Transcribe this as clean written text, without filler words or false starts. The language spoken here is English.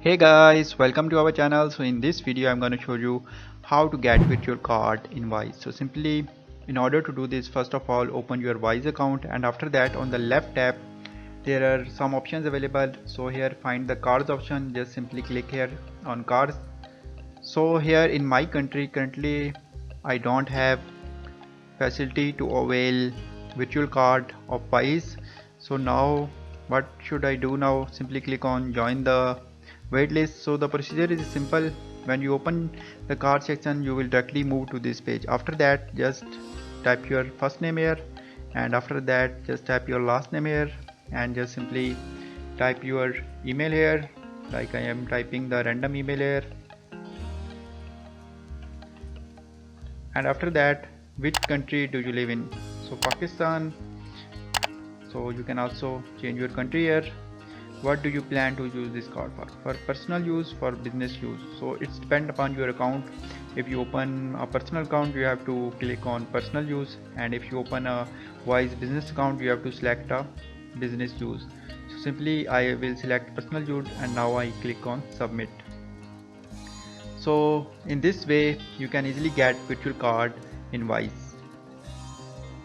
Hey guys, welcome to our channel. So in this video I'm going to show you how to get virtual card in Wise. So simply, in order to do this, first of all open your Wise account, and after that on the left tab there are some options available. So here find the cards option, just simply click here on cards. So here in my country currently I don't have facility to avail virtual card of Wise. So now what should I do now? Simply click on join the waitlist. So the procedure is simple. When you open the card section you will directly move to this page. After that just type your first name here, and after that just type your last name here, and just simply type your email here, like I am typing the random email here, and after that which country do you live in. So Pakistan. So you can also change your country here. What do you plan to use this card for personal use, for business use? So it's depend upon your account. If you open a personal account you have to click on personal use, and if you open a Wise business account you have to select a business use. So simply I will select personal use, and now I click on submit. So in this way you can easily get virtual card in Wise.